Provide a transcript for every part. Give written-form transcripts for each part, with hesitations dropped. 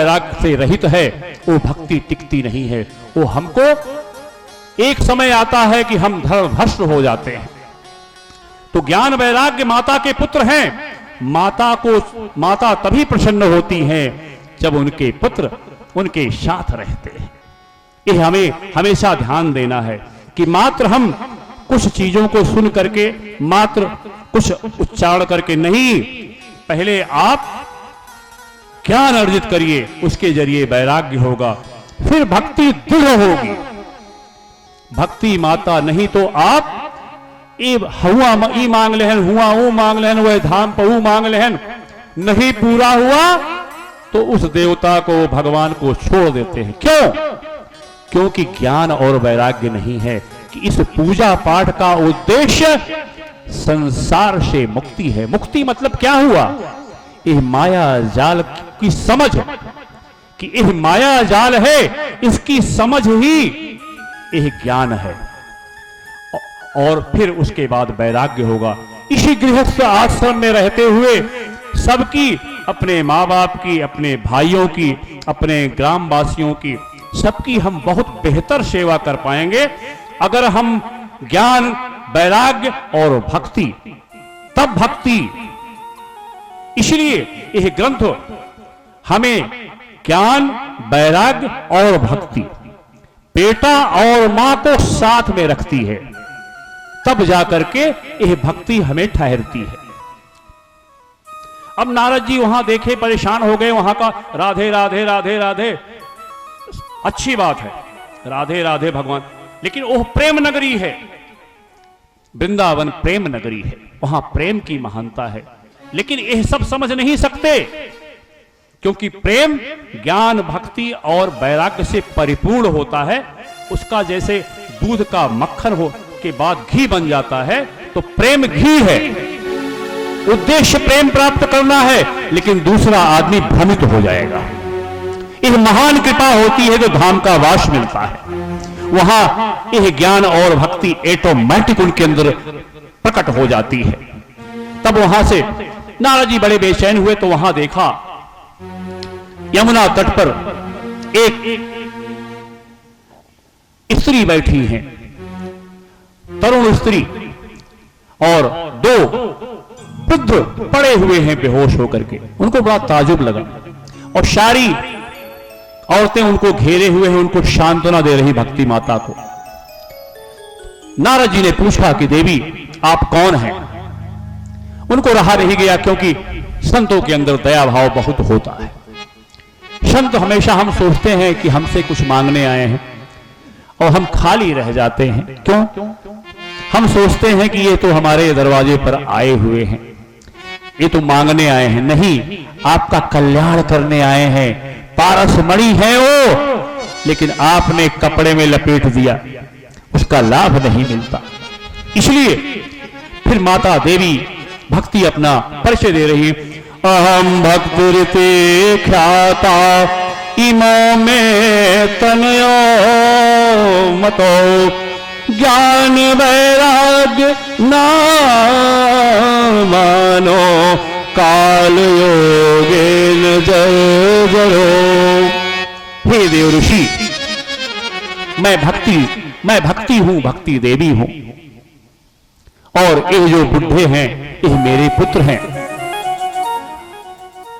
वैराग्य से रहित है वो भक्ति टिकती नहीं है। वो हमको एक समय आता है कि हम धर्मभ्रष्ट हो जाते हैं। तो ज्ञान वैराग्य माता के पुत्र हैं। माता तभी प्रसन्न होती हैं जब उनके पुत्र उनके साथ रहते हैं। ये हमें हमेशा ध्यान देना है कि मात्र हम कुछ चीजों को सुन करके, मात्र कुछ उच्चारण करके नहीं, पहले आप ज्ञान अर्जित करिए, उसके जरिए वैराग्य होगा, फिर भक्ति दृढ़ होगी। भक्ति माता नहीं तो आप हुआ ई मांग लेहन, हुआ ऊ मांग लेहन, वह धाम पहू मांग लेहन, नहीं पूरा हुआ तो उस देवता को, भगवान को छोड़ देते हैं। क्यों? क्योंकि ज्ञान और वैराग्य नहीं है कि इस पूजा पाठ का उद्देश्य संसार से मुक्ति है। मुक्ति मतलब क्या हुआ? यह माया जाल की समझ, कि यह माया जाल है, इसकी समझ ही यह ज्ञान है। और फिर उसके बाद वैराग्य होगा। इसी गृहस्थ आश्रम में रहते हुए सबकी, अपने माँ बाप की, अपने भाइयों की, अपने ग्रामवासियों की, सबकी हम बहुत बेहतर सेवा कर पाएंगे अगर हम ज्ञान, वैराग्य और भक्ति, तब भक्ति। इसलिए यह ग्रंथ हमें ज्ञान, वैराग्य और भक्ति, बेटा और मां को साथ में रखती है, तब जाकर के यह भक्ति हमें ठहरती है। अब नारद जी वहां देखे परेशान हो गए, वहां का राधे राधे राधे राधे, अच्छी बात है, राधे राधे भगवान, लेकिन वह प्रेम नगरी है, वृंदावन प्रेम नगरी है, वहां प्रेम की महानता है। लेकिन यह सब समझ नहीं सकते, क्योंकि प्रेम ज्ञान, भक्ति और वैराग्य से परिपूर्ण होता है। उसका जैसे दूध का मक्खन हो के बाद घी बन जाता है, तो प्रेम घी है। उद्देश्य प्रेम प्राप्त करना है, लेकिन दूसरा आदमी भ्रमित हो जाएगा। यह महान कृपा होती है जो धाम का वास मिलता है। वहां यह ज्ञान और भक्ति ऑटोमेटिक उनके अंदर प्रकट हो जाती है। तब वहां से नारद जी बड़े बेचैन हुए, तो वहां देखा यमुना तट पर एक स्त्री बैठी हैं, तरुण स्त्री, और दो वृद्ध पड़े हुए हैं बेहोश होकर के। उनको बड़ा ताजुब लगा, और सारी औरतें उनको घेरे हुए हैं, उनको सांत्वना दे रही भक्ति माता को। नारद जी ने पूछा कि देवी आप कौन हैं? उनको रहा नहीं गया, क्योंकि संतों के अंदर दया भाव बहुत होता है। संत हमेशा, हम सोचते हैं कि हमसे कुछ मांगने आए हैं और हम खाली रह जाते हैं। क्यों? हम सोचते हैं कि ये तो हमारे दरवाजे पर आए हुए हैं, ये तो मांगने आए हैं। नहीं, आपका कल्याण करने आए हैं, पारस मणि है वो, लेकिन आपने कपड़े में लपेट दिया, उसका लाभ नहीं मिलता। इसलिए फिर माता देवी भक्ति अपना परिचय दे रही, अहम भक्तिरिते ख्याता इमो में तनयो मतो ज्ञान वैराग्य नामानो काल योगेन जय जयो। हे देव ऋषि, मैं भक्ति हूं, भक्ति देवी हूं, और ये जो बुढ़े हैं ये मेरे पुत्र हैं,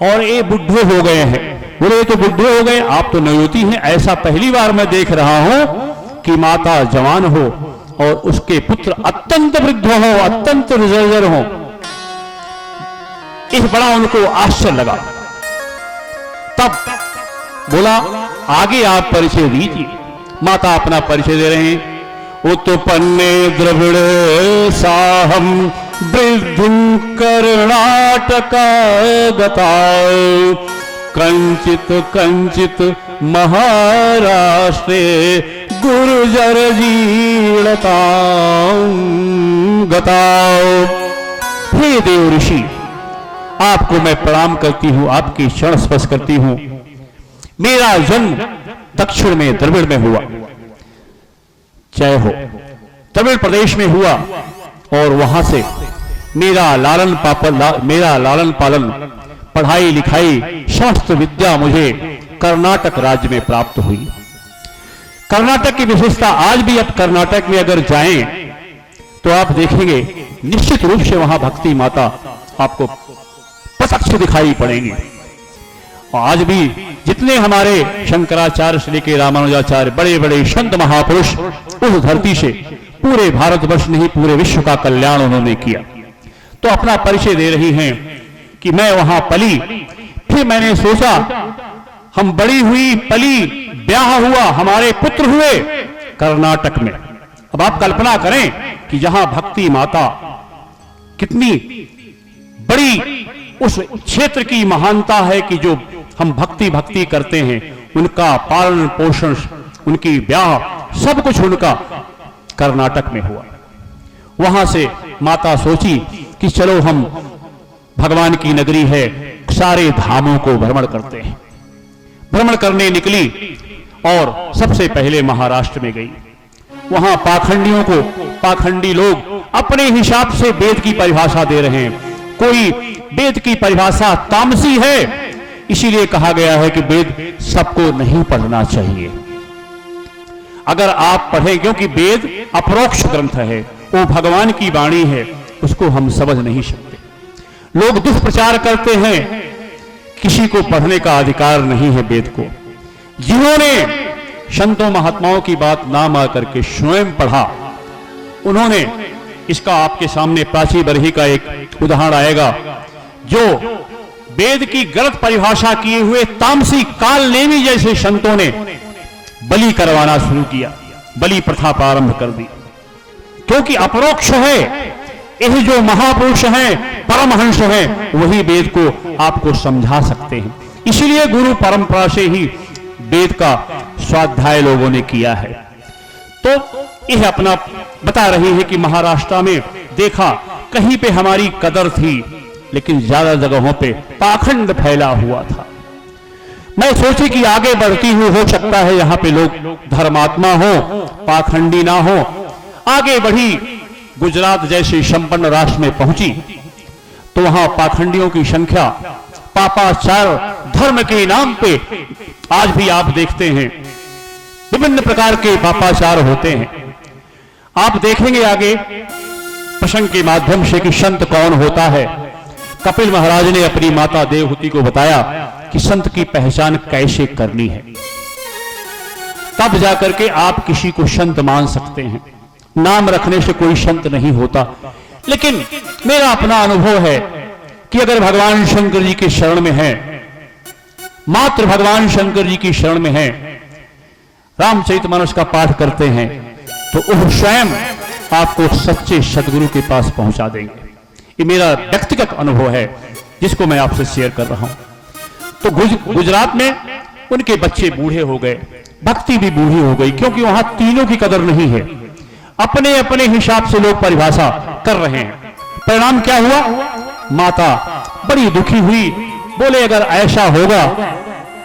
और ये बुढ़े हो गए हैं। बोले तो बुढ़े हो गए, आप तो नवयुवती हैं। ऐसा पहली बार मैं देख रहा हूं कि माता जवान हो और उसके पुत्र अत्यंत वृद्ध हो, अत्यंत रिजर्वर हो। इस बड़ा उनको आश्चर्य लगा। तब बोला आगे आप परिचय दीजिए। माता अपना परिचय दे रहे हैं, उत्पन्ने द्रविड़ साहम वृद्धिं कर्णाटका गताय कंचित कंचित महाराष्ट्रे गुर्जर जीर्णता गताओ। हे देव ऋषि, आपको मैं प्रणाम करती हूं, आपकी शरण स्पर्श करती हूं। मेरा जन्म दक्षिण में द्रविड़ में हुआ, जय हो, द्रविड़ प्रदेश में हुआ, और वहां से मेरा लालन पालन, पढ़ाई लिखाई, समस्त विद्या मुझे कर्नाटक राज्य में प्राप्त हुई। कर्नाटक की विशेषता आज भी, अब कर्नाटक में अगर जाएं तो आप देखेंगे निश्चित रूप से वहां भक्ति माता आपको प्रत्यक्ष दिखाई पड़ेंगी। और आज भी जितने हमारे शंकराचार्य से लेकर रामानुजाचार्य बड़े बड़े संत महापुरुष उस धरती से पूरे भारतवर्ष नहीं पूरे विश्व का कल्याण उन्होंने किया, तो अपना परिचय दे रही हैं कि मैं वहां पली, फिर मैंने सोचा हम बड़ी हुई, पली, ब्याह हुआ, हमारे पुत्र हुए कर्नाटक में। अब आप कल्पना करें कि जहां भक्ति माता कितनी बड़ी उस क्षेत्र की महानता है कि जो हम भक्ति करते हैं, उनका पालन पोषण, उनकी ब्याह, सब कुछ उनका कर्नाटक में हुआ। वहां से माता सोची कि चलो हम भगवान की नगरी है, सारे धामों को भ्रमण करते हैं। भ्रमण करने निकली और सबसे पहले महाराष्ट्र में गई। वहां पाखंडियों को, पाखंडी लोग अपने हिसाब से वेद की परिभाषा दे रहे हैं। कोई वेद की परिभाषा तामसी है, इसीलिए कहा गया है कि वेद सबको नहीं पढ़ना चाहिए। अगर आप पढ़ें, क्योंकि वेद अपरोक्ष ग्रंथ है, वो भगवान की वाणी है, उसको हम समझ नहीं सकते। लोग दुष्प्रचार करते हैं, किसी को पढ़ने का अधिकार नहीं है वेद को। जिन्होंने संतों महात्माओं की बात ना मान करके स्वयं पढ़ा, उन्होंने इसका आपके सामने प्राची बरही का एक उदाहरण आएगा, जो वेद की गलत परिभाषा किए हुए तामसी काल नेमी जैसे संतों ने बलि करवाना शुरू किया, बलि प्रथा प्रारंभ कर दी। क्योंकि अपरोक्ष है, यह जो महापुरुष हैं, परमहंस हैं, वही वेद को आपको समझा सकते हैं। इसलिए गुरु परंपरा से ही वेद का स्वाध्याय लोगों ने किया है। तो यह अपना बता रही है कि महाराष्ट्र में देखा कहीं पे हमारी कदर थी, लेकिन ज्यादा जगहों पे पाखंड फैला हुआ था। मैं सोची कि आगे बढ़ती हुई हो सकता है यहां पे लोग धर्मात्मा हो, पाखंडी ना हो। आगे बढ़ी, गुजरात जैसे संपन्न राष्ट्र में पहुंची तो वहां पाखंडियों की संख्या, पापाचार धर्म के नाम पे आज भी आप देखते हैं विभिन्न प्रकार के पापाचार होते हैं। आप देखेंगे आगे प्रसंग के माध्यम से कि संत कौन होता है। कपिल महाराज ने अपनी माता देवहूति को बताया कि संत की पहचान कैसे करनी है, तब जाकर के आप किसी को संत मान सकते हैं। नाम रखने से कोई संत नहीं होता। लेकिन मेरा अपना अनुभव है कि अगर भगवान शंकर जी के शरण में है, मात्र भगवान शंकर जी की शरण में है, रामचरितमानस का पाठ करते हैं, तो वह स्वयं आपको सच्चे सदगुरु के पास पहुंचा देंगे। ये मेरा व्यक्तिगत अनुभव है जिसको मैं आपसे शेयर कर रहा हूं। तो गुजरात में उनके बच्चे बूढ़े हो गए, भक्ति भी बूढ़ी हो गई, क्योंकि वहां तीनों की कदर नहीं है। अपने अपने हिसाब से लोग परिभाषा कर रहे हैं। परिणाम क्या हुआ? माता बड़ी दुखी हुई, बोले अगर ऐसा होगा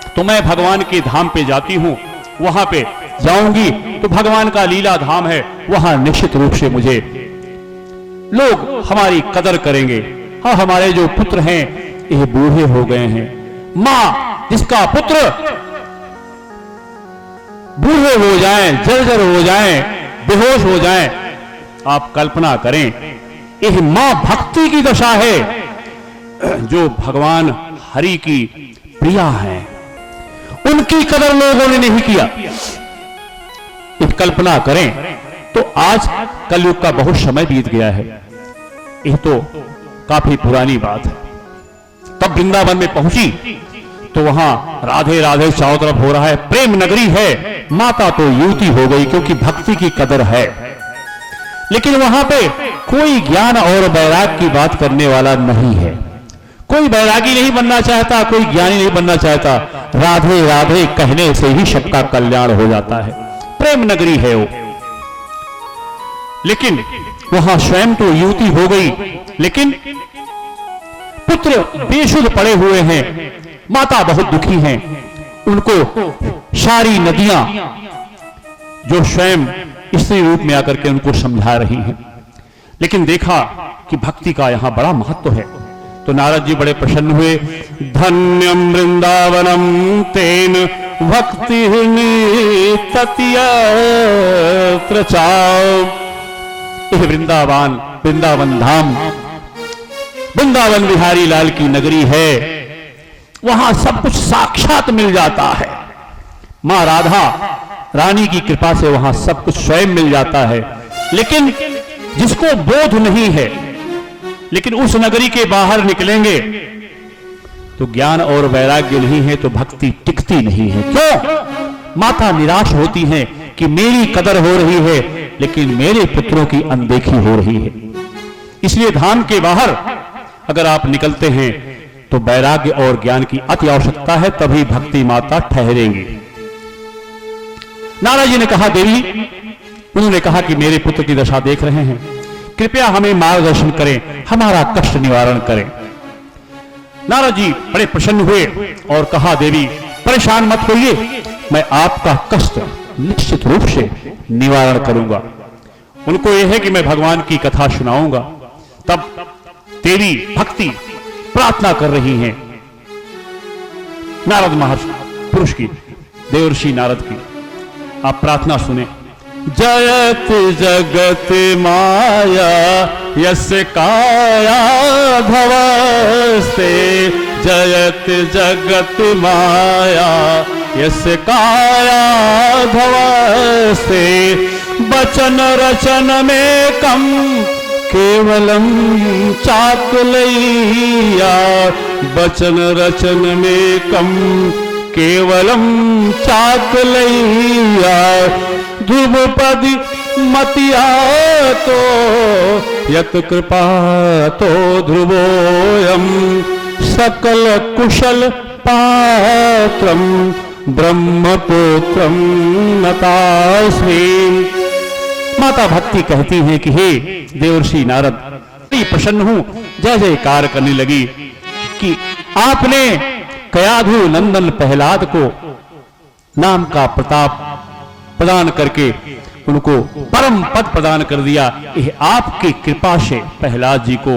तो मैं भगवान के धाम पे जाती हूं, वहां पे जाऊंगी तो भगवान का लीला धाम है, वहां निश्चित रूप से मुझे लोग हमारी कदर करेंगे। हाँ, हमारे जो पुत्र हैं ये बूढ़े हो गए हैं। मां जिसका पुत्र बूढ़े हो जाएं, जर्जर हो जाएं, बेहोश हो जाएं, आप कल्पना करें, यह मां भक्ति की दशा है। जो भगवान हरि की प्रिया है, उनकी कदर लोगों ने नहीं किया। कल्पना करें तो आज कलयुग का बहुत समय बीत गया है, यह तो काफी पुरानी बात है। तब वृंदावन में पहुंची तो वहां राधे राधे चारों तरफ हो रहा है, प्रेम नगरी है। माता तो युवती हो गई क्योंकि भक्ति की कदर है। लेकिन वहां पे कोई ज्ञान और वैराग की बात करने वाला नहीं है। कोई वैरागी नहीं बनना चाहता, कोई ज्ञानी नहीं बनना चाहता। राधे राधे कहने से ही सबका कल्याण हो जाता है। प्रेम नगरी है वो। लेकिन वहां स्वयं तो युवती हो गई, लेकिन पुत्र बेशुद्ध पड़े हुए हैं। माता बहुत दुखी हैं। उनको सारी नदियां जो स्वयं स्त्री रूप में आकर के उनको समझा रही हैं। लेकिन देखा कि भक्ति का यहां बड़ा महत्व है, तो नारद जी बड़े प्रसन्न हुए। धन्यम वृंदावनम तेन भक्ति तत्यत्र चाओ। यह वृंदावन धाम, वृंदावन बिहारी लाल की नगरी है। वहां सब कुछ साक्षात मिल जाता है। मां राधा रानी की कृपा से वहां सब कुछ स्वयं मिल जाता है। लेकिन जिसको बोध नहीं है, लेकिन उस नगरी के बाहर निकलेंगे तो ज्ञान और वैराग्य नहीं है तो भक्ति टिकती नहीं है। क्यों? माता निराश होती है कि मेरी कदर हो रही है लेकिन मेरे पुत्रों की अनदेखी हो रही है। इसलिए धाम के बाहर अगर आप निकलते हैं तो वैराग्य और ज्ञान की अति आवश्यकता है, तभी भक्ति माता ठहरेंगी। नारद जी ने कहा, देवी, उन्होंने कहा कि मेरे पुत्र की दशा देख रहे हैं, कृपया हमें मार्गदर्शन करें, हमारा कष्ट निवारण करें। नारद जी बड़े प्रसन्न हुए और कहा, देवी परेशान मत होइए, मैं आपका कष्ट निश्चित रूप से निवारण करूंगा। उनको यह है कि मैं भगवान की कथा सुनाऊंगा। तब देवी भक्ति प्रार्थना कर रही हैं नारद महर्षि पुरुष की, देवर्षि नारद की। आप प्रार्थना सुने। जयत जगत माया यस्य काया भवस्ते, जयत जगत माया यस्य काया भवस्ते, बचन रचन में कम केवलम चाकुलैया, बचन रचन में कम केवलम चाकुलैया, ध्रुवपदि मतिया तो यत कृपा तो ध्रुवोयम, सकल कुशल पात्रम ब्रह्मपुत्रम नतास्मि। माता भक्ति कहती है कि हे देवर्षि नारद, बड़ी प्रसन्न हूं, जय जयकार करने लगी कि आपने कयाधु नंदन प्रहलाद को नाम का प्रताप प्रदान करके उनको परम पद प्रदान कर दिया। यह आपकी कृपा से प्रहलाद जी को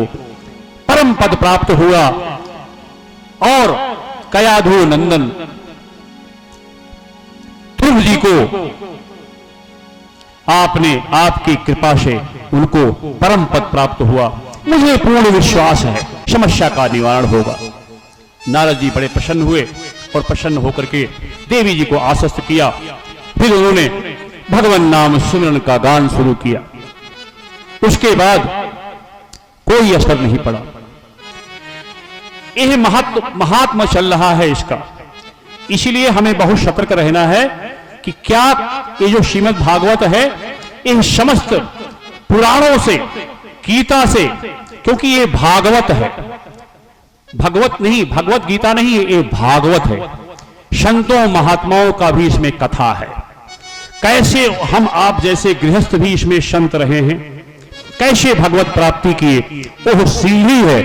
परम पद प्राप्त हुआ और कयाधु नंदन ध्रुव जी को आपने आपकी कृपा से उनको परम पद प्राप्त हुआ। मुझे पूर्ण विश्वास है समस्या का निवारण होगा। नारद जी बड़े प्रसन्न हुए और प्रसन्न होकर के देवी जी को आश्वस्त किया। फिर उन्होंने भगवान नाम सुमिरन का गान शुरू किया। उसके बाद कोई असर नहीं पड़ा। यह महात्मा चल रहा है इसका, इसलिए हमें बहुत सतर्क रहना है कि क्या ये जो श्रीमद् भागवत है इन समस्त पुराणों से, गीता से, क्योंकि ये भागवत है, भगवत नहीं, भगवत गीता नहीं है, ये भागवत है। संतों महात्माओं का भी इसमें कथा है। कैसे हम आप जैसे गृहस्थ भी इसमें संत रहे हैं, कैसे भगवत प्राप्ति किए, वह सीढ़ी है।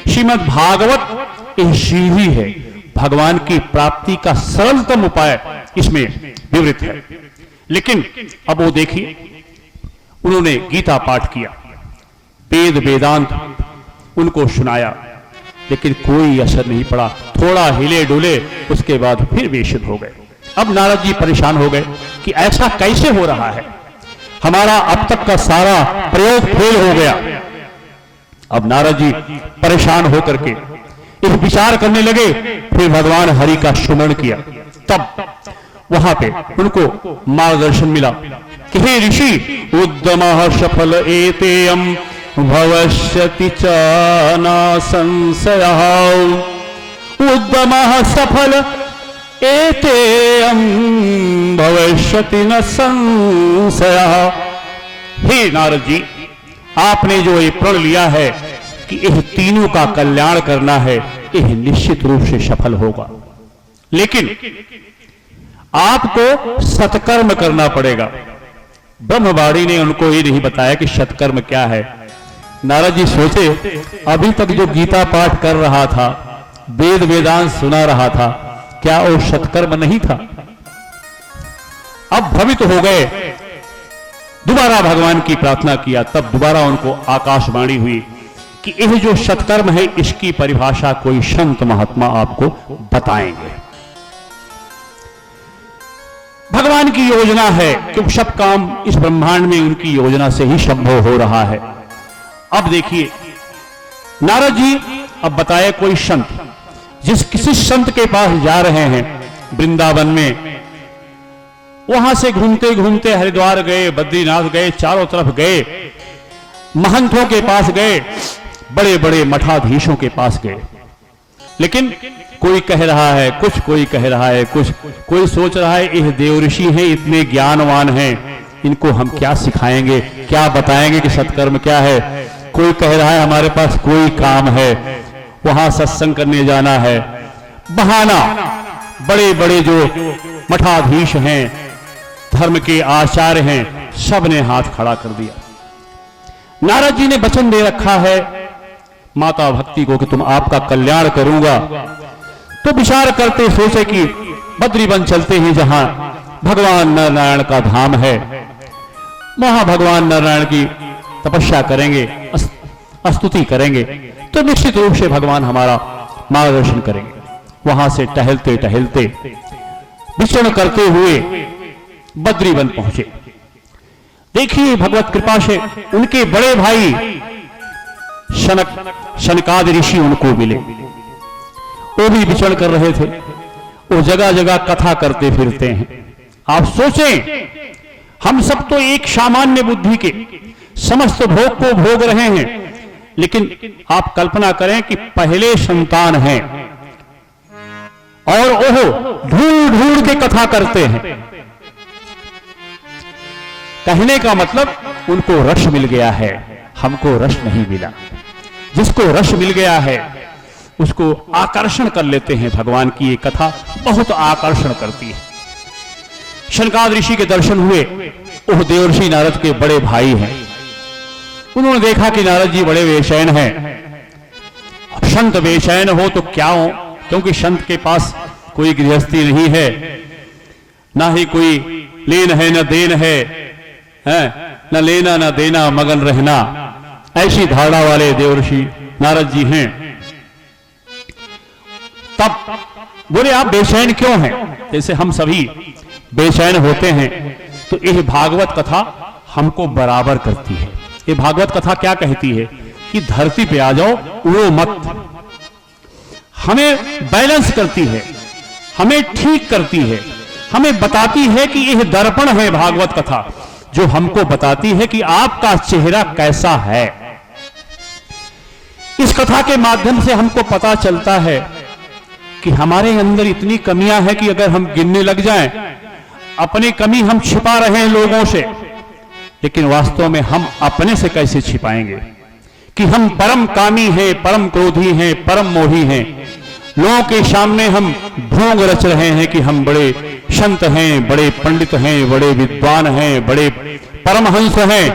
श्रीमद् भागवत यह सीढ़ी है, भगवान की प्राप्ति का सरलतम उपाय इसमें विवृत है। लेकिन अब वो देखिए, उन्होंने गीता पाठ किया, वेद वेदांत उनको सुनाया, लेकिन कोई असर नहीं पड़ा। थोड़ा हिले डुले, उसके बाद फिर बेशुद्ध हो गए। अब नारद जी परेशान हो गए कि ऐसा कैसे हो रहा है, हमारा अब तक का सारा प्रयोग फेल हो गया। अब नारद जी परेशान होकर के इस विचार करने लगे। फिर भगवान हरि का सुमरण किया। तब वहां पे उनको मार्गदर्शन मिला कि हे ऋषि, उद्यमः सफल एतेयम भविष्यति च न संशयः, उद्यमः सफल एतेयम भविष्यति न संशयः। हे नारद जी, आपने जो ये प्रण लिया है कि यह तीनों का कल्याण करना है, यह निश्चित रूप से सफल होगा। लेकिन आपको सत्कर्म करना पड़ेगा। ब्रह्मवाणी ने उनको ये नहीं बताया कि सत्कर्म क्या है। नारद जी सोचे, अभी तक जो गीता पाठ कर रहा था, वेद वेदांत सुना रहा था, क्या वो सत्कर्म नहीं था? अब भ्रमित हो गए। दोबारा भगवान की प्रार्थना किया। तब दोबारा उनको आकाशवाणी हुई कि यह जो सत्कर्म है इसकी परिभाषा कोई संत महात्मा आपको बताएंगे। भगवान की योजना है क्योंकि सब काम इस ब्रह्मांड में उनकी योजना से ही संभव हो रहा है। अब देखिए नारद जी अब बताए कोई संत, जिस किसी संत के पास जा रहे हैं वृंदावन में, वहां से घूमते घूमते हरिद्वार गए, बद्रीनाथ गए, चारों तरफ गए, महंतों के पास गए, बड़े बड़े मठाधीशों के पास गए, लेकिन कोई कह रहा है कुछ, कोई कह रहा है कुछ, कोई सोच रहा है यह देवऋषि हैं, इतने ज्ञानवान हैं, इनको हम क्या सिखाएंगे, क्या बताएंगे कि सत्कर्म क्या है। कोई कह रहा है हमारे पास कोई काम है, वहां सत्संग करने जाना है। बहाना बड़े बड़े जो मठाधीश हैं, धर्म के आचार्य हैं, सब ने हाथ खड़ा कर दिया। नारद जी ने वचन दे रखा है माता भक्ति को कि तुम आपका कल्याण करूंगा, तो विचार करते सोचे कि बद्रीवन चलते हैं, जहां भगवान नारायण का धाम है, वहां भगवान नारायण की तपस्या करेंगे, स्तुति करेंगे, तो निश्चित रूप से भगवान हमारा मार्गदर्शन करेंगे। वहां से टहलते टहलते विचरण करते हुए बद्रीवन पहुंचे। देखिए भगवत कृपा से उनके बड़े भाई शनकादि ऋषि उनको मिले, वो भी विचरण कर रहे थे, वो जगह जगह कथा करते फिरते हैं। आप सोचें हम सब तो एक सामान्य बुद्धि के समस्त भोग को भोग रहे हैं, लेकिन आप कल्पना करें कि पहले संतान हैं और वो ढूंढ ढूंढ के कथा करते हैं। कहने का मतलब उनको रस मिल गया है, हमको रस नहीं मिला। जिसको रस मिल गया है उसको आकर्षण कर लेते हैं। भगवान की ये कथा बहुत आकर्षण करती है। शनकाद ऋषि के दर्शन हुए, वो देवर्षि नारद के बड़े भाई हैं। उन्होंने देखा कि नारद जी बड़े बेचैन हैं। संत बेचैन हो तो क्या हो, क्योंकि संत के पास कोई गृहस्थी नहीं है, ना ही कोई लेन है न देन है, न लेना न देना मगन रहना, ऐसी धारणा वाले देवर्षि नारद जी हैं। तब बोले आप बेचैन क्यों हैं? जैसे हम सभी बेचैन होते हैं, तो यह भागवत कथा हमको बराबर करती है। ये भागवत कथा क्या कहती है कि धरती पे आ जाओ, उड़ो मत। हमें बैलेंस करती है, हमें ठीक करती है, हमें बताती है कि यह दर्पण है भागवत कथा, जो हमको बताती है कि आपका चेहरा कैसा है। इस कथा के माध्यम से हमको पता चलता है कि हमारे अंदर इतनी कमियां हैं कि अगर हम गिनने लग जाएं, अपनी कमी हम छिपा रहे हैं लोगों से, लेकिन वास्तव में हम अपने से कैसे छिपाएंगे कि हम परम कामी हैं, परम क्रोधी हैं, परम मोही हैं। लोगों के सामने हम ढोंग रच रहे हैं कि हम बड़े संत हैं, बड़े पंडित हैं, बड़े विद्वान हैं, बड़े परमहंस हैं,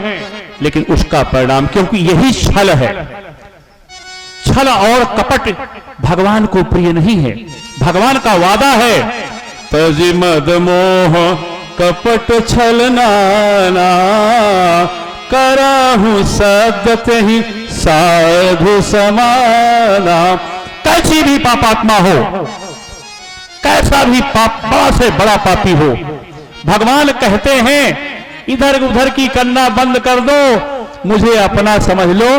लेकिन उसका परिणाम, क्योंकि यही छल है, छल और कपट भगवान को प्रिय नहीं है। भगवान का वादा है, तजि मद मोह कपट छल नाना, कराहू सदत ही साधु समाना। कैसी भी पापात्मा हो, कैसा भी बड़ा से बड़ा पापी हो, भगवान कहते हैं इधर उधर की करना बंद कर दो, मुझे अपना समझ लो,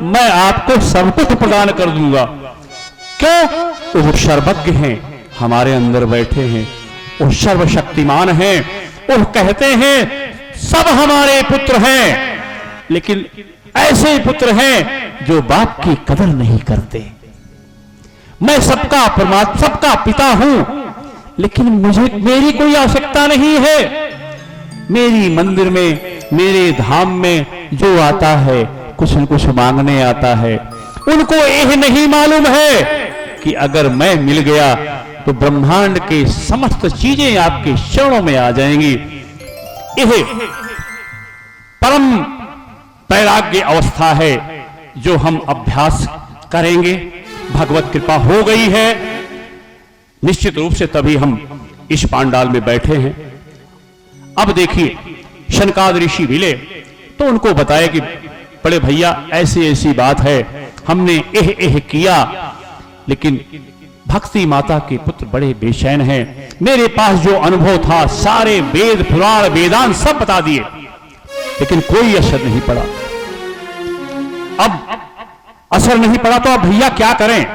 मैं आपको सब कुछ प्रदान कर दूंगा। क्यों? वो सर्वज्ञ हैं, हमारे अंदर बैठे हैं, वो सर्वशक्तिमान हैं। वो कहते हैं सब हमारे पुत्र हैं, लेकिन ऐसे पुत्र हैं जो बाप की कदर नहीं करते। मैं सबका परमात्मा, सबका पिता हूं, लेकिन मेरी कोई आवश्यकता नहीं है। मेरी मंदिर में, मेरे धाम में जो आता है कुछ न कुछ मांगने आता है। उनको यह नहीं मालूम है कि अगर मैं मिल गया तो ब्रह्मांड के समस्त चीजें आपके चरणों में आ जाएंगी। यह परम वैराग्य अवस्था है जो हम अभ्यास करेंगे। भगवत कृपा हो गई है निश्चित रूप से, तभी हम इस पांडाल में बैठे हैं। अब देखिए शनकाद ऋषि मिले तो उनको बताया कि बड़े भैया ऐसी ऐसी बात है, हमने एह एह किया, लेकिन भक्ति माता के पुत्र बड़े बेचैन हैं। मेरे पास जो अनुभव था सारे वेद पुराण वेदांत सब बता दिए, लेकिन कोई असर नहीं पड़ा। अब असर नहीं पड़ा तो अब भैया क्या करें?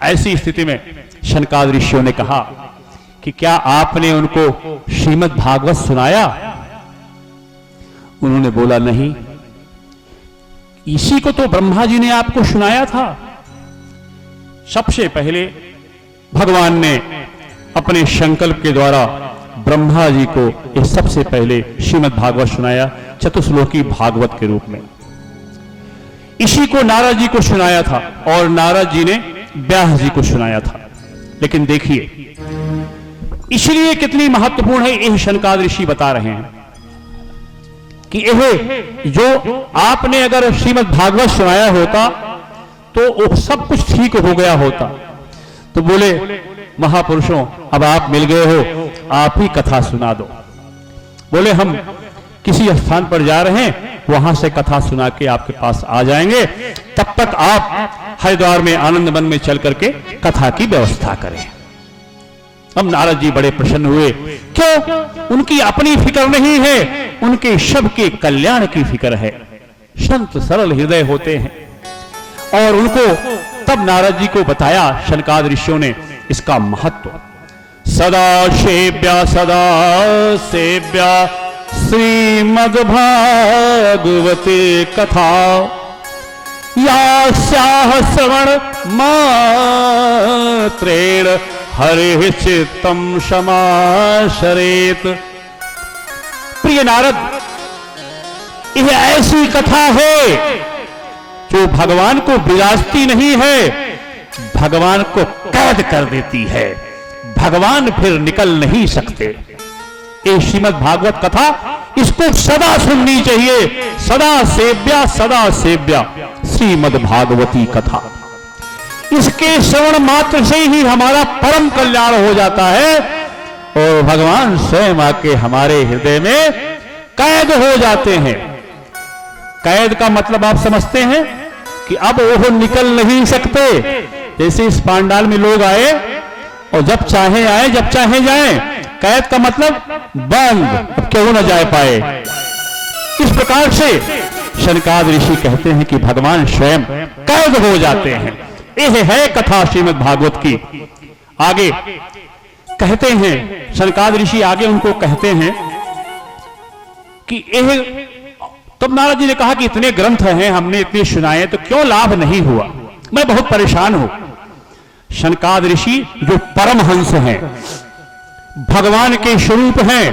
ऐसी स्थिति में शनकाद ऋषियों ने कहा कि क्या आपने उनको श्रीमद् भागवत सुनाया? उन्होंने बोला नहीं, इसी को तो ब्रह्मा जी ने आपको सुनाया था। सबसे पहले भगवान ने अपने संकल्प के द्वारा ब्रह्मा जी को ये सबसे पहले श्रीमद् भागवत सुनाया, चतुश्लोकी भागवत के रूप में। इसी को नारद जी को सुनाया था और नारद जी ने व्यास जी को सुनाया था। लेकिन देखिए, इसलिए कितनी महत्वपूर्ण है यह शनकाद ऋषि बता रहे हैं कि यह जो आपने अगर श्रीमद् भागवत सुनाया होता तो वो सब कुछ ठीक हो गया होता। तो बोले, महापुरुषों अब आप मिल गए हो, आप ही कथा सुना दो। बोले, हम किसी स्थान पर जा रहे हैं, वहां से कथा सुना के आपके पास आ जाएंगे, तब तक आप हरिद्वार में आनंद वन में चल करके कथा की व्यवस्था करें। अब नारद जी बड़े प्रसन्न हुए। क्यों? उनकी अपनी फिक्र नहीं है, उनके सबके कल्याण की फिक्र है। संत सरल हृदय होते हैं। और उनको तब नारद जी को बताया शनकाद ऋषियों ने इसका महत्व। सदा सेव्या श्रीमद् भागवते कथा, यास्याः श्रवण मात्रेण हरिः चित्तं समाशरेत। प्रिय नारद, यह ऐसी कथा है जो भगवान को विराजती नहीं है, भगवान को कैद कर देती है। भगवान फिर निकल नहीं सकते। ये श्रीमद् भागवत कथा, इसको सदा सुननी चाहिए। सदा सेव्या श्रीमद् भागवती कथा। इसके श्रवण मात्र से ही हमारा परम कल्याण हो जाता है और भगवान स्वयं आके हमारे हृदय में कैद हो जाते हैं। कैद का मतलब आप समझते हैं कि अब वो निकल नहीं सकते। जैसे इस पांडाल में लोग आए और जब चाहे आए जब चाहे जाएं। कैद का मतलब बंद, अब क्यों न जा पाए। इस प्रकार से शनकाद ऋषि कहते हैं कि भगवान स्वयं कैद हो जाते हैं। यह है कथा श्रीमद् भागवत की। आगे कहते हैं शनकाद ऋषि, आगे उनको कहते हैं कि यह, तब नारद जी ने कहा कि इतने ग्रंथ हैं, हमने इतने सुनाए, तो क्यों लाभ नहीं हुआ? मैं बहुत परेशान हूं। शनकाद ऋषि जो परमहंस हैं, भगवान के स्वरूप हैं,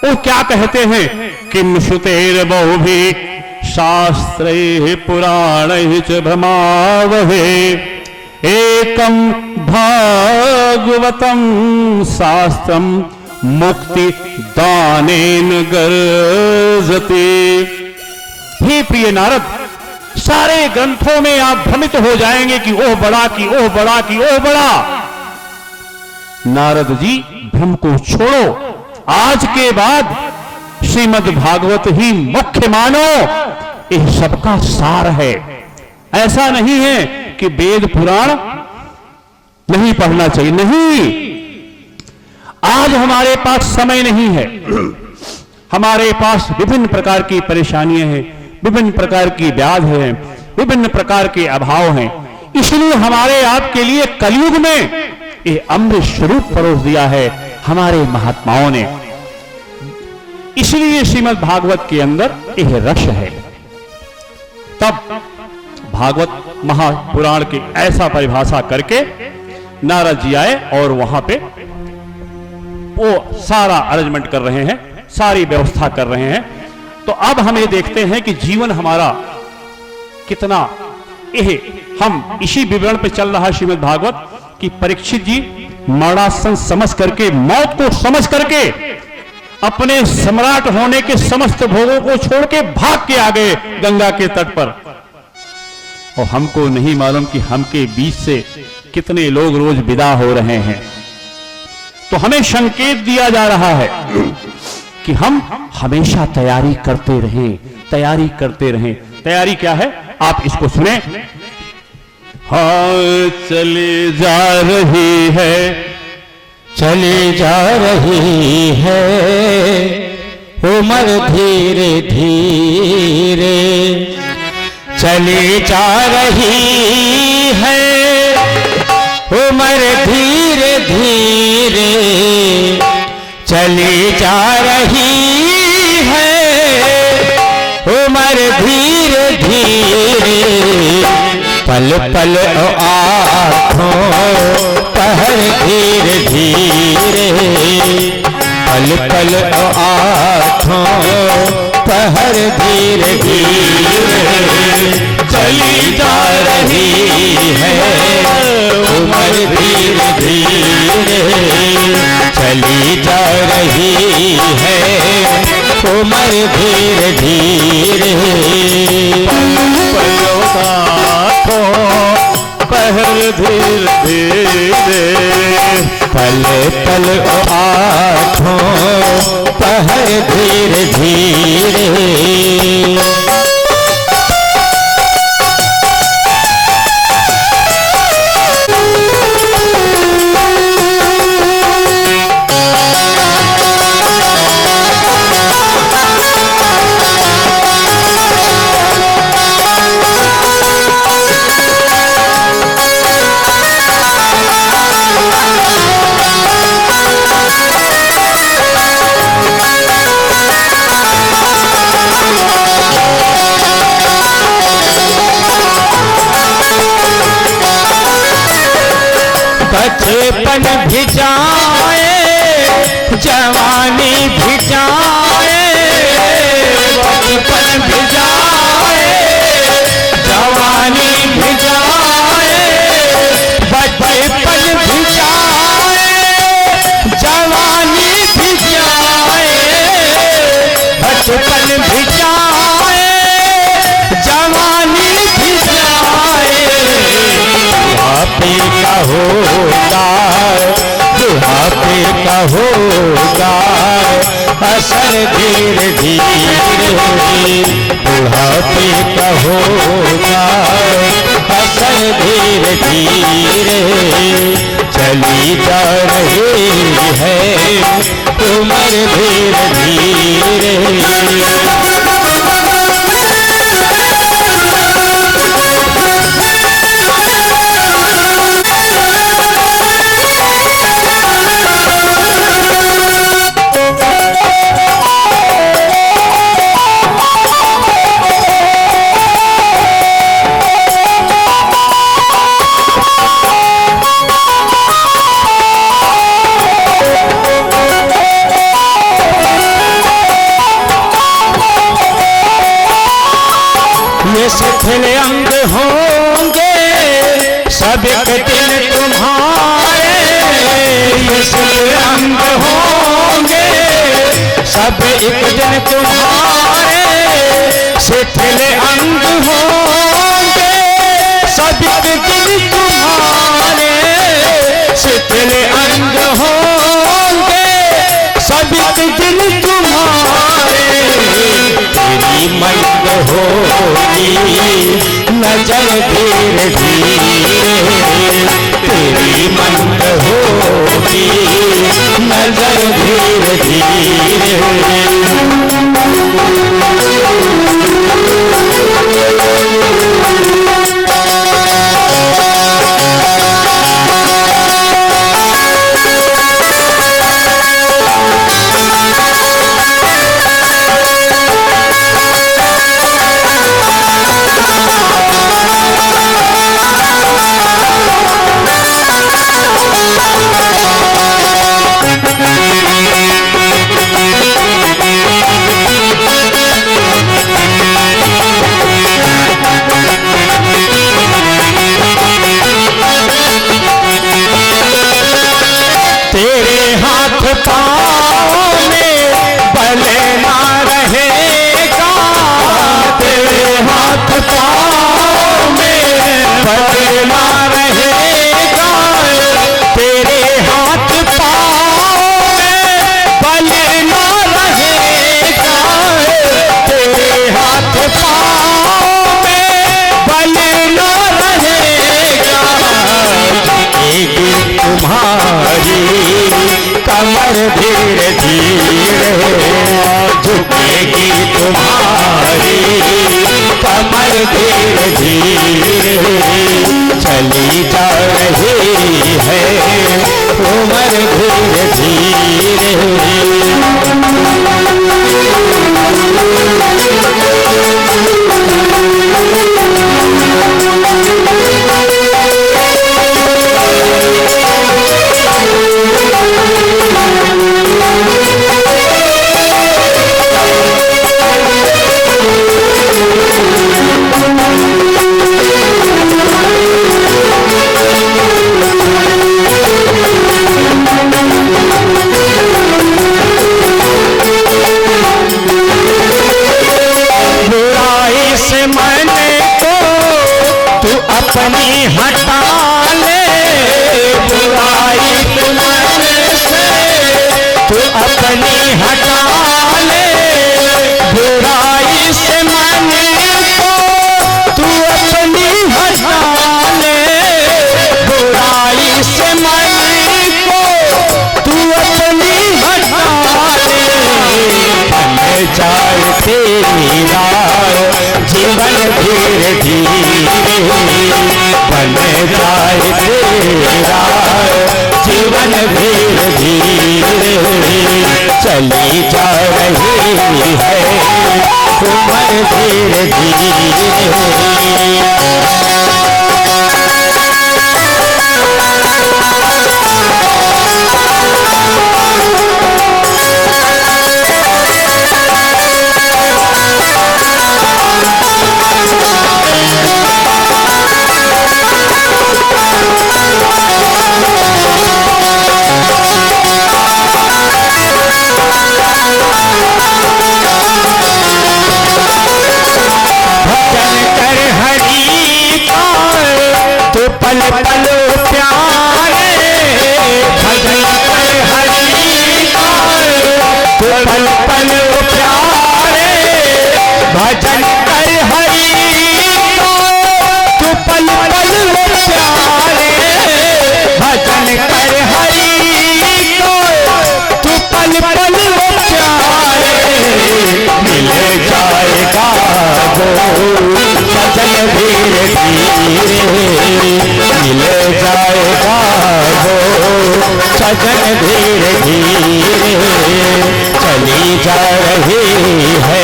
वो क्या कहते हैं? किम श्रुतेर बहुभी शास्त्रैः पुराणैः च भ्रमावहे, एकम भागवतम शास्त्रम मुक्ति दानेन गर्जते। हे प्रिय नारद, सारे ग्रंथों में आप भ्रमित हो जाएंगे कि ओह बड़ा, कि ओह बड़ा, कि ओह बड़ा। नारद जी, भ्रम को छोड़ो। आज के बाद श्रीमद् भागवत ही मुख्य मानो। यह सबका सार है। ऐसा नहीं है कि वेद पुराण नहीं पढ़ना चाहिए, नहीं। आज हमारे पास समय नहीं है, हमारे पास विभिन्न प्रकार की परेशानियां हैं, विभिन्न प्रकार की व्याध हैं, विभिन्न प्रकार के अभाव हैं। इसलिए हमारे आपके लिए कलयुग में ये अमृत स्वरूप परोस दिया है हमारे महात्माओं ने। इसलिए श्रीमद् भागवत के अंदर यह रस है। तब भागवत महापुराण की ऐसा परिभाषा करके नारद जी आए और वहां पे वो सारा अरेंजमेंट कर रहे हैं, सारी व्यवस्था कर रहे हैं। तो अब हम ये देखते हैं कि जीवन हमारा कितना, हम इसी विवरण पे चल रहा है श्रीमद् भागवत कि परीक्षित जी मरणासन समझ करके, मौत को समझ करके, अपने सम्राट होने के समस्त भोगों को छोड़ के भाग के आ गए गंगा के तट पर। और हमको नहीं मालूम कि हमके बीच से कितने लोग रोज विदा हो रहे हैं। तो हमें संकेत दिया जा रहा है कि हम हमेशा तैयारी करते रहें, तैयारी करते रहें। तैयारी क्या है? आप इसको सुने हाँ चली जा रही है, चली जा रही है उम्र धीरे धीरे, चली जा रही है उम्र धीरे धीरे, चली जा रही है उम्र धीरे धीरे, पल पल आँखों पहर धीरे धीरे, पल पल आँखों पहर धीरे धीरे, चली जा रही है उम्र धीरे धीरे, चली जा रही है उम्र धीरे धीरे, पहर धीरे धीरे, पल पल आँखों पहर धीरे धीरे। बचपन भी जाए जवानी भी जाए, बचपन भी जाए जवानी भी जाए, बचपन भी जाए जवानी भी जाए, बचपन भी जाए जवानी भी जाए, बुढ़ापे का होगा, बुढ़ापे का होगा असर धीरे धीरे, बुढ़ापे का होगा असर धीरे धीरे, चली जा रही है उम्र धीरे धीरे। ये शिथिल अंग होंगे सब एक दिन तुम्हारे, ये शिथिल अंग होंगे सब एक दिन तुम्हारे, शिथिल अंग होंगे सब एक दिन तुम्हारे, शिथिल अंग होंगे सब एक दिन तुम्हारे, तेरी मंग होगी नजर धीरे धीरे, तेरी मंग होगी नजर धीरे धीरे। धीरे धीरे झुकेगी तुम्हारी कमर धीरे धीरे चली जा रही है उम्र धीरे धीरे। अपनी हटा ले बुराई मन से तू अपनी हटा ले बुराई से मन को तू अपनी हटा ले बुराई से मन को तू अपनी हटा ले बन जाए तेरा जीवन धीरे धीरे बन जाए तेरा जीवन धीरे धीरे चली जा रही है उम्र धीरे धीरे। पल पल प्यारे भजन कर हरि तो पल पल प्यारे भजन कर हरि तो पल पल प्यारे भजन कर हरि तो पल पल प्यारे मिल जाएगा वो सजन धीरे धीरे मिल जाएगा वो सजन धीरे धीरे चली जा रही है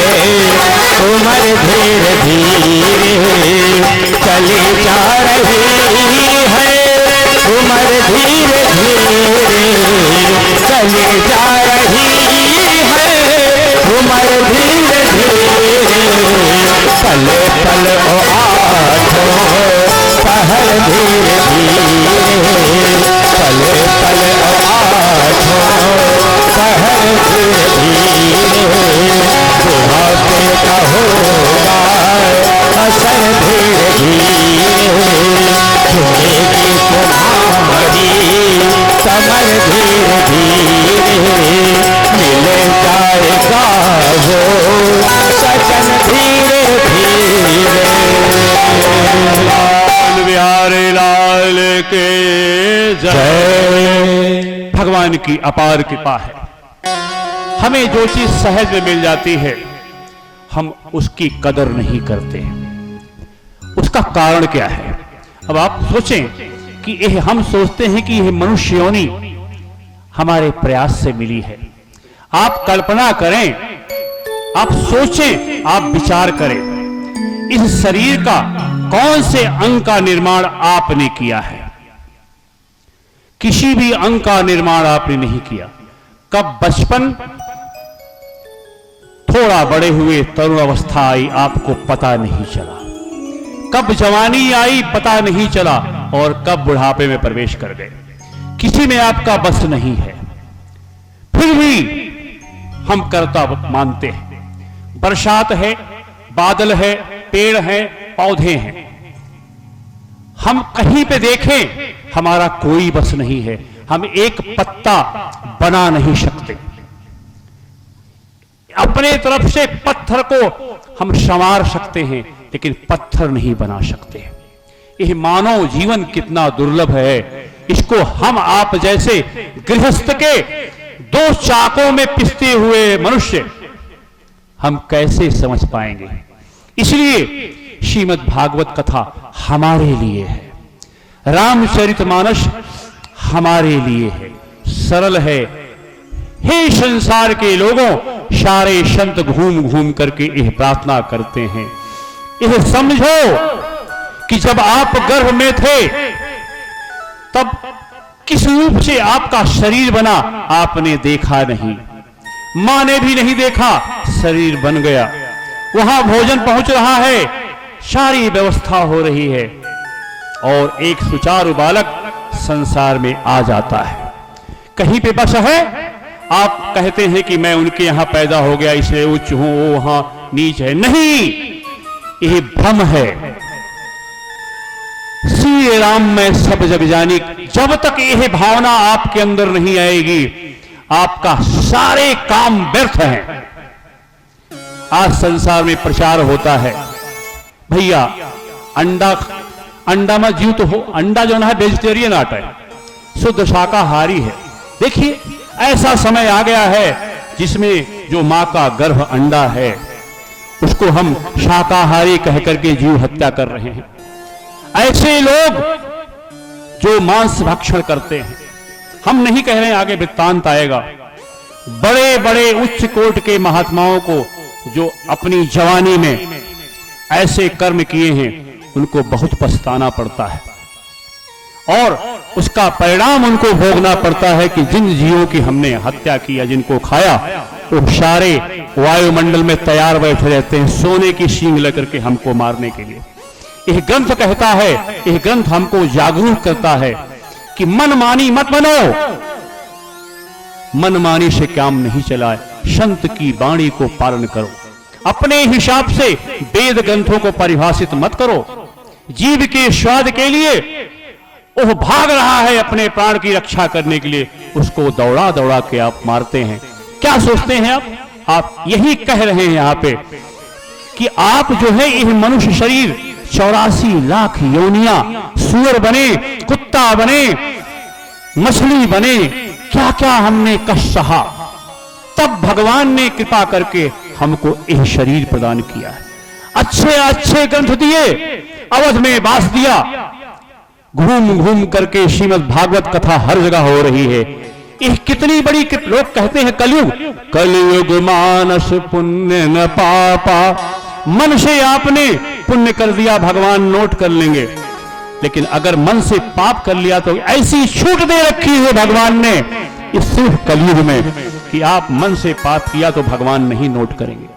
उम्र धीरे धीरे चली जा रही है उम्र धीरे धीरे चली जा रही है उम्र धीरे धीरे पल पल आठों पहर धीरे धीरे पल पल आठों पहर धीरे धीरे बुढ़ापे का होगा असर धीरे धीरे झुकेगी तुम्हारी कमर धीरे धीरे मिल जाएगा वो सजन धीरे धीरे। बिहारी लाल के जय। भगवान की अपार कृपा है, हमें जो चीज सहज में मिल जाती है हम उसकी कदर नहीं करते। उसका कारण क्या है? अब आप सोचें कि यह हम सोचते हैं कि यह मनुष्य योनि हमारे प्रयास से मिली है। आप कल्पना करें, आप सोचें, आप विचार करें, इस शरीर का कौन से अंग का निर्माण आपने किया है? किसी भी अंग का निर्माण आपने नहीं किया। कब बचपन, थोड़ा बड़े हुए तरुण अवस्था आई, आपको पता नहीं चला। कब जवानी आई, पता नहीं चला, और कब बुढ़ापे में प्रवेश कर गए, किसी में आपका बस नहीं है। फिर भी हम कर्ता मानते हैं। बरसात है, बादल है, पेड़ है, पौधे हैं, हम कहीं पे देखें हमारा कोई बस नहीं है। हम एक पत्ता बना नहीं सकते। अपने तरफ से पत्थर को हम संवार सकते हैं, लेकिन पत्थर नहीं बना सकते। यह मानव जीवन कितना दुर्लभ है, इसको हम आप जैसे गृहस्थ के दो चाकों में पिसते हुए मनुष्य हम कैसे समझ पाएंगे। इसलिए श्रीमद् भागवत कथा हमारे लिए है, रामचरितमानस हमारे लिए है, सरल है। हे संसार के लोगों, सारे संत घूम घूम करके यह प्रार्थना करते हैं, यह समझो कि जब आप गर्भ में थे तब किस रूप से आपका शरीर बना आपने देखा नहीं, मां ने भी नहीं देखा, शरीर बन गया, वहां भोजन पहुंच रहा है, सारी व्यवस्था हो रही है और एक सुचारू बालक संसार में आ जाता है। कहीं पे बस है, आप कहते हैं कि मैं उनके यहां पैदा हो गया इसलिए उच्च हूं, वो वहां नीच है। नहीं, यह भ्रम है। श्री राम में सब जग जानी, जब तक यह भावना आपके अंदर नहीं आएगी आपका सारे काम व्यर्थ हैं। आज संसार में प्रचार होता है, भैया अंडा में जीव तो हो, अंडा जो है वेजिटेरियन आटा है, शुद्ध शाकाहारी है। देखिए ऐसा समय आ गया है जिसमें जो मां का गर्भ अंडा है उसको हम शाकाहारी कहकर के जीव हत्या कर रहे हैं। ऐसे लोग जो मांस भक्षण करते हैं, हम नहीं कह रहे हैं, आगे वृत्तांत आएगा, बड़े बड़े उच्च कोट के महात्माओं को जो अपनी जवानी में ऐसे कर्म किए हैं उनको बहुत पछताना पड़ता है और उसका परिणाम उनको भोगना पड़ता है कि जिन जीवों की हमने हत्या की या जिनको खाया वो सारे वायुमंडल में तैयार बैठे रहते हैं सोने की सींग लेकर के हमको मारने के लिए। यह ग्रंथ कहता है, यह ग्रंथ हमको जागरूक करता है कि मनमानी मत बनो, मनमानी से काम नहीं चलाए, संत की वाणी को पालन करो, अपने हिसाब से वेद ग्रंथों को परिभाषित मत करो। जीव के स्वाद के लिए वह भाग रहा है अपने प्राण की रक्षा करने के लिए, उसको दौड़ा दौड़ा के आप मारते हैं। क्या सोचते हैं आप यही कह रहे हैं यहां पे कि आप जो है यह मनुष्य शरीर 84 लाख योनियां, सूअर बने, कुत्ता बने, मछली बने, क्या क्या हमने कष्ट सहा, तब भगवान ने कृपा करके हमको यह शरीर प्रदान किया है। अच्छे अच्छे ग्रंथ दिए, अवध में वास दिया, घूम घूम करके श्रीमद् भागवत कथा हर जगह हो रही है। यह कितनी बड़ी लोग कहते हैं कलयुग, कलयुग मानस पुण्य न पापा, मन से आपने पुण्य कर दिया भगवान नोट कर लेंगे, लेकिन अगर मन से पाप कर लिया तो ऐसी छूट दे रखी है भगवान ने इस सिर्फ कलयुग में कि आप मन से पाप किया तो भगवान नहीं नोट करेंगे।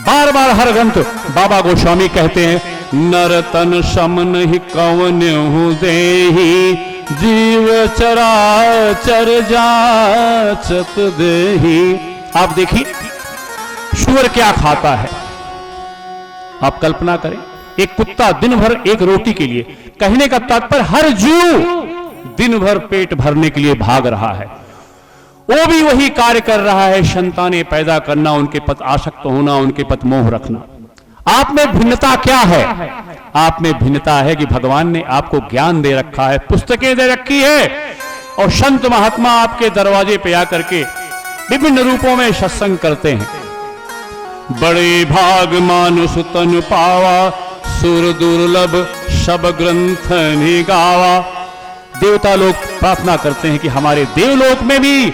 बार बार हर ग्रंथ बाबा गोस्वामी कहते हैं, नर तन सम नहीं कवन हूं देही, जीव चराचर जाचत देही। आप देखिए सूअर क्या खाता है, आप कल्पना करें, एक कुत्ता दिन भर एक रोटी के लिए, कहने का तात्पर्य हर जीव दिन भर पेट भरने के लिए भाग रहा है, वो भी वही कार्य कर रहा है, संतानें पैदा करना, उनके प्रति आसक्त होना, उनके प्रति मोह रखना। आप में भिन्नता क्या है? आप में भिन्नता है कि भगवान ने आपको ज्ञान दे रखा है, पुस्तकें दे रखी है और संत महात्मा आपके दरवाजे पे आकर के विभिन्न रूपों में सत्संग करते हैं। बड़े भाग मानुष तन पावा, सुर दुर्लभ सब ग्रंथ निगावा। देवता लोग प्रार्थना करते हैं कि हमारे देवलोक में भी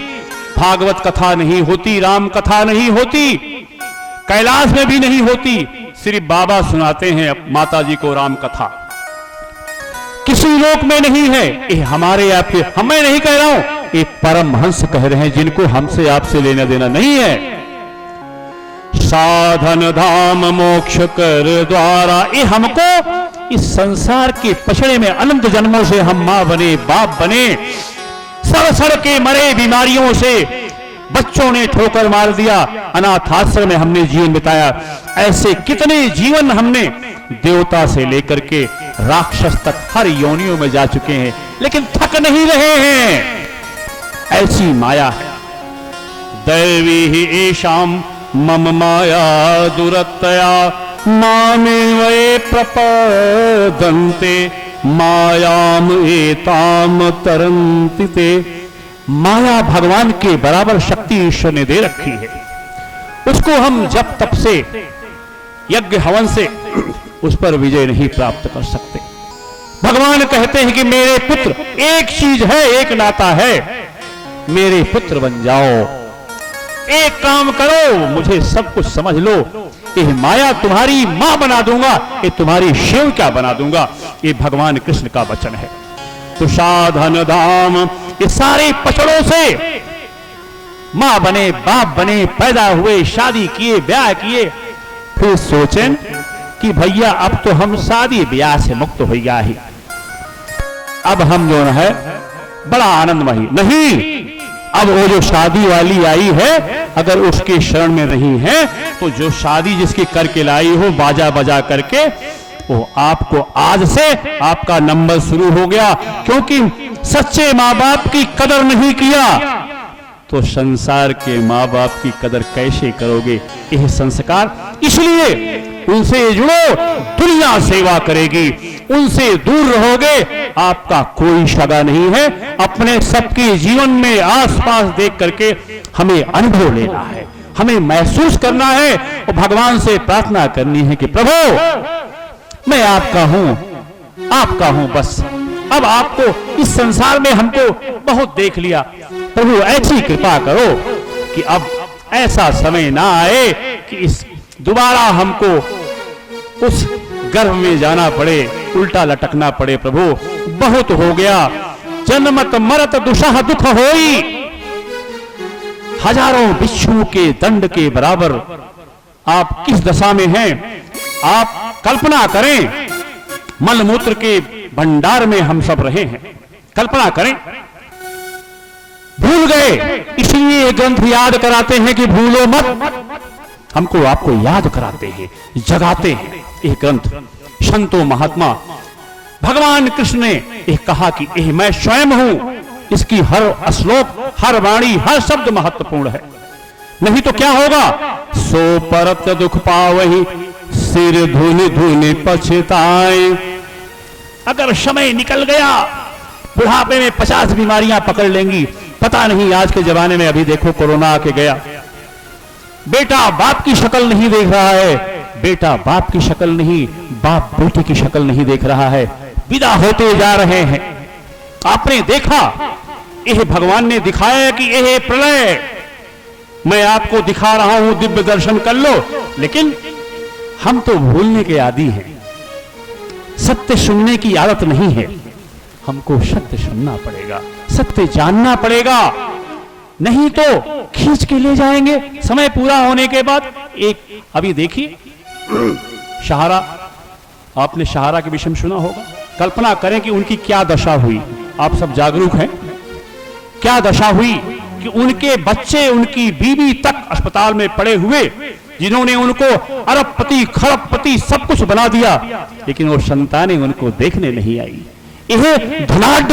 भागवत कथा नहीं होती, राम कथा नहीं होती, कैलाश में भी नहीं होती, सिर्फ बाबा सुनाते हैं माता जी को राम कथा, किसी लोक में नहीं है। ये हमारे आपके, मैं नहीं कह रहा हूं, ये परमहंस कह रहे हैं जिनको हमसे आपसे लेना देना नहीं है। साधन धाम मोक्ष कर द्वारा, ये हमको इस संसार के पछड़े में अनंत जन्मों से हम मां बने, बाप बने, सड़ सड़ के मरे, बीमारियों से बच्चों ने ठोकर मार दिया, अनाथाश्रम में हमने जीवन बिताया। ऐसे कितने जीवन हमने देवता से लेकर के राक्षस तक हर योनियों में जा चुके हैं, लेकिन थक नहीं रहे हैं। ऐसी माया है। दैवी ही एशाम मम माया दुरतया, मामे वे प्रपदन्ते, मायाम एताम तरन्ति ते। माया भगवान के बराबर शक्ति ईश्वर ने दे रखी है। उसको हम जब तप से, यज्ञ हवन से उस पर विजय नहीं प्राप्त कर सकते। भगवान कहते हैं कि मेरे पुत्र, एक चीज है, एक नाता है, मेरे पुत्र बन जाओ, एक काम करो, मुझे सब कुछ समझ लो, ये माया तुम्हारी मां बना दूंगा, ये तुम्हारी सेविका बना दूंगा। ये भगवान कृष्ण का वचन है। तो साधन धाम, ये सारे पचड़ों से मां बने, बाप बने, पैदा हुए, शादी किए, ब्याह किए, फिर सोचें कि भैया अब तो हम शादी ब्याह से मुक्त हो गया ही, अब हम जो है बड़ा आनंदमयी नहीं। अब वो जो शादी वाली आई है, अगर उसके शरण में नहीं है तो जो शादी जिसकी करके लाई हो बाजा बजा करके, वो आपको आज से आपका नंबर शुरू हो गया। क्योंकि सच्चे माँ बाप की कदर नहीं किया तो संसार के माँ बाप की कदर कैसे करोगे? यह संस्कार, इसलिए उनसे जुड़ो, दुनिया सेवा करेगी, उनसे दूर रहोगे, आपका कोई सगा नहीं है। अपने सबके जीवन में आसपास देख करके हमें अनुभव लेना है, हमें महसूस करना है और भगवान से प्रार्थना करनी है कि प्रभु मैं आपका हूं बस। अब आपको इस संसार में हमको बहुत देख लिया, प्रभु ऐसी कृपा करो कि अब ऐसा समय ना आए कि इस दोबारा हमको उस गर्भ में जाना पड़े, उल्टा लटकना पड़े। प्रभु बहुत हो गया, जन्मत मरत दुसह दुख होई, हजारों बिच्छू के दंड के बराबर आप किस दशा में हैं? आप कल्पना करें, मलमूत्र के भंडार में हम सब रहे हैं। कल्पना करें, भूल गए, इसलिए ये ग्रंथ याद कराते हैं कि भूलो मत। हमको आपको याद कराते हैं, जगाते हैं ये ग्रंथ। संतो महात्मा, भगवान कृष्ण ने यह कहा कि यह मैं स्वयं हूं। इसकी हर श्लोक, हर वाणी, हर शब्द महत्वपूर्ण है, नहीं तो क्या होगा? सो परत दुख पावहि, सिर धुनि धुनि पछताए। अगर समय निकल गया, बुढ़ापे में 50 बीमारियां पकड़ लेंगी, पता नहीं। आज के जमाने में अभी देखो कोरोना आके गया, बेटा बाप की शक्ल नहीं देख रहा है, बेटा बाप की शक्ल नहीं, बाप बेटे की शक्ल नहीं देख रहा है, विदा होते जा रहे हैं। आपने देखा, यह भगवान ने दिखाया कि यह प्रलय मैं आपको दिखा रहा हूं, दिव्य दर्शन कर लो। लेकिन हम तो भूलने के आदी हैं, सत्य सुनने की आदत नहीं है। हमको सत्य सुनना पड़ेगा, सत्य जानना पड़ेगा, नहीं तो खींच के ले जाएंगे समय पूरा होने के बाद। एक अभी देखिए सहारा, आपने सहारा के विषय में सुना होगा। कल्पना करें कि उनकी क्या दशा हुई, आप सब जागरूक हैं, क्या दशा हुई कि उनके बच्चे, उनकी बीवी तक अस्पताल में पड़े हुए, जिन्होंने उनको अरबपति खरबपति सब कुछ बना दिया, लेकिन वो संतानें उनको देखने नहीं आई। यह धनाढ़